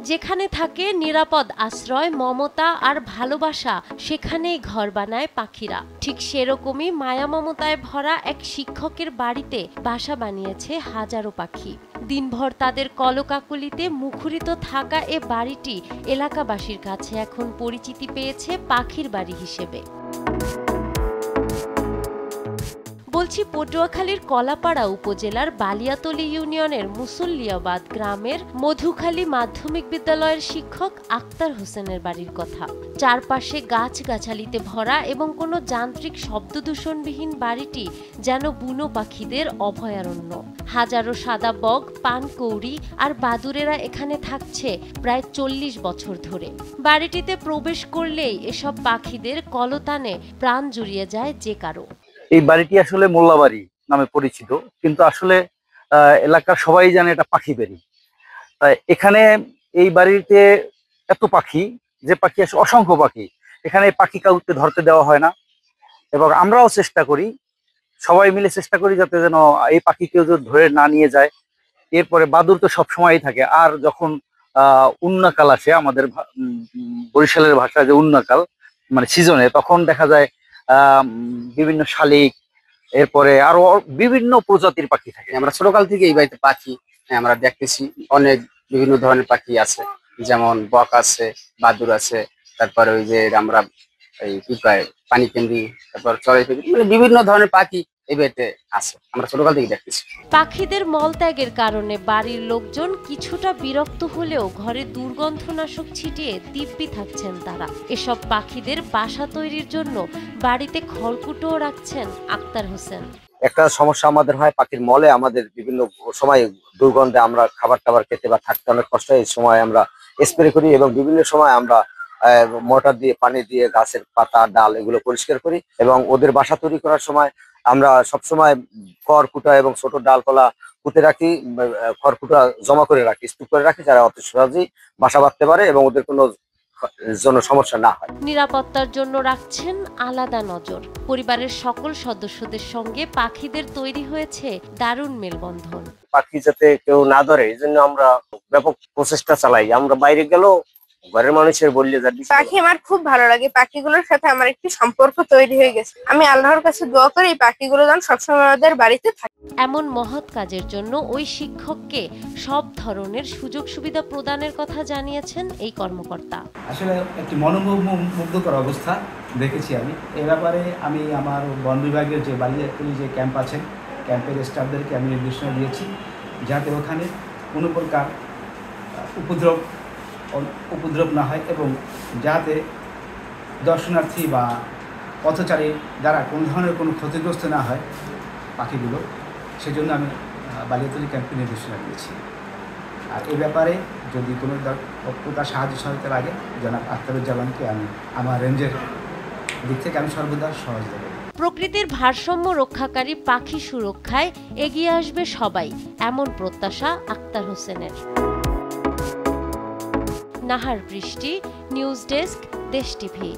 যেখানে থাকে নিরাপদ আশ্রয়, মমতা আর ভালোবাসা, সেখানেই ঘর বানায় পাখিরা। ঠিক সেরকমই মায়া মমতায় ভরা এক শিক্ষকের বাড়িতে বাসা বানিয়েছে হাজারো পাখি। দিনভর তাদের কলকাকলিতে মুখরিত থাকা এ বাড়িটি এলাকাবাসীর কাছে এখন পরিচিতি পেয়েছে পাখির বাড়ি হিসেবে। বলছি পটুয়াখালীর কলাপাড়া উপজেলার বালিয়াতলী ইউনিয়নের মুসল্লিয়াবাদ গ্রামের মধুখালী মাধ্যমিক বিদ্যালয়ের শিক্ষক আক্তার হোসেনের বাড়ির কথা। চারপাশে গাছগাছালিতে ভরা এবং কোনো যান্ত্রিক শব্দদূষণবিহীন বাড়িটি যেন বুনো পাখিদের অভয়ারণ্য। হাজারো সাদা বগ, পানকৌড়ি আর বাদুড়েরা এখানে থাকছে প্রায় 40 বছর ধরে। বাড়িটিতে প্রবেশ করলেই এসব পাখিদের কলতানে প্রাণ জুড়িয়ে যায় যে কারো। এই বাড়িটি আসলে মোল্লাবাড়ি নামে পরিচিত, কিন্তু আসলে এলাকার সবাই জানে এটা পাখি বাড়ি। এখানে এই বাড়িতে এত পাখি, যে পাখি আসলে অসংখ্য পাখি, এখানে পাখি কাউকে ধরতে দেওয়া হয় না। এবং আমরাও চেষ্টা করি, সবাই মিলে চেষ্টা করি যাতে যেন এই পাখি কেউ যদি ধরে না নিয়ে যায়। এরপরে বাদুর তো সবসময়ই থাকে, আর যখন উন্নাকাল আসে, আমাদের বরিশালের ভাষায় যে উন্নাকাল মানে সিজনে, তখন দেখা যায় বিভিন্ন শালিক, এরপরে আরো বিভিন্ন প্রজাতির পাখি থাকে। আমরা ছোটকাল থেকে এই বাড়িতে পাখি আমরা দেখতেছি, অনেক বিভিন্ন ধরনের পাখি আছে, যেমন বক আছে, বাদুর আছে, তারপরে ওই যে আমরা এই কি কয় পানি কেন্দ্রি, তারপর চড়াই পাখি, মানে বিভিন্ন ধরনের পাখি এই বাড়িতে আছে, আমরা ছোটকাল থেকে দেখতেছি। পাখিদের মলত্যাগের কারণে বাড়ির লোকজন কিছুটা বিরক্ত হলেও ঘরে দুর্গন্ধনাশক ছিটিয়ে দিব্যি থাকছেন তারা। এসব পাখিদের বাসা তৈরির জন্য বাড়িতে খড়কুটোও রাখছেন আক্তার হোসেন। একটা সমস্যা আমাদের হয়, পাখির মলে আমাদের বিভিন্ন সময় দুর্গন্ধে আমরা খাবার টাবার খেতে বা থাকতে অনেক কষ্ট হয়। এই সময় আমরা স্প্রে করি এবং বিভিন্ন সময় আমরা মোটর দিয়ে পানি দিয়ে গাছের পাতা ডাল এগুলো পরিষ্কার করি। এবং ওদের বাসা তৈরি করার সময় আমরা সবসময় খড়কুটা এবং ছোট ডালপালা পুঁতে রাখি, খড়কুটা জমা করে রাখি, স্তূপ করে রাখি, যারা অত সহজেই বাসা বাঁধতে পারে এবং ওদের কোনো জন্য সমস্যা না হয়। নিরাপত্তার জন্য রাখছেন আলাদা নজর। পরিবারের সকল সদস্যদের সঙ্গে পাখিদের তৈরি হয়েছে দারুণ মেলবন্ধন। পাখি যাতে কেউ না ধরে এই জন্য আমরা ব্যাপক প্রচেষ্টা চালাই। আমরা বাইরে গেলেও ঘরের মানুষের বললে পাখি আমার খুব ভালো লাগে। পাখিগুলোর সাথে আমার একটি সম্পর্ক তৈরি হয়ে গেছে। আমি আল্লাহর কাছে দোয়া করি এই পাখিগুলো যেন সবসময় আমাদের বাড়িতে থাকে। এমন মহৎ কাজের জন্য ওই শিক্ষককে সব ধরনের সুযোগ সুবিধা প্রদানের কথা জানিয়েছেন এই কর্মকর্তা। আসলে একটি মনোমুগ্ধকর অবস্থা দেখেছি আমি। এ ব্যাপারে আমি আমার বন বিভাগের যে বালিয়াতলী যে ক্যাম্প আছে, ক্যাম্পের স্টাফদেরকে আমি নির্দেশনা দিয়েছি যাতে ওখানে কোনো প্রকার উপদ্রব না হয় এবং যাতে দর্শনার্থী বা পথচারী দ্বারা কোনো ধরনের কোনো ক্ষতিগ্রস্ত না হয় পাখিগুলো, সেজন্য আমি বালিয়াতলী ক্যাম্পে নির্দেশনা দিয়েছি। আর এই ব্যাপারে যদি কোনো প্রকার সাহায্য সহায়তা লাগে জনাব আখতারুজ্জামানকে আমি আমার রেঞ্জের দিক থেকে আমি সর্বদা সহযোগিতা করব। প্রকৃতির ভারসাম্য রক্ষাকারী পাখি সুরক্ষায় এগিয়ে আসবে সবাই, এমন প্রত্যাশা আক্তার হোসেনের। নাহার বৃষ্টি, নিউজ ডেস্ক, দেশ টিভি।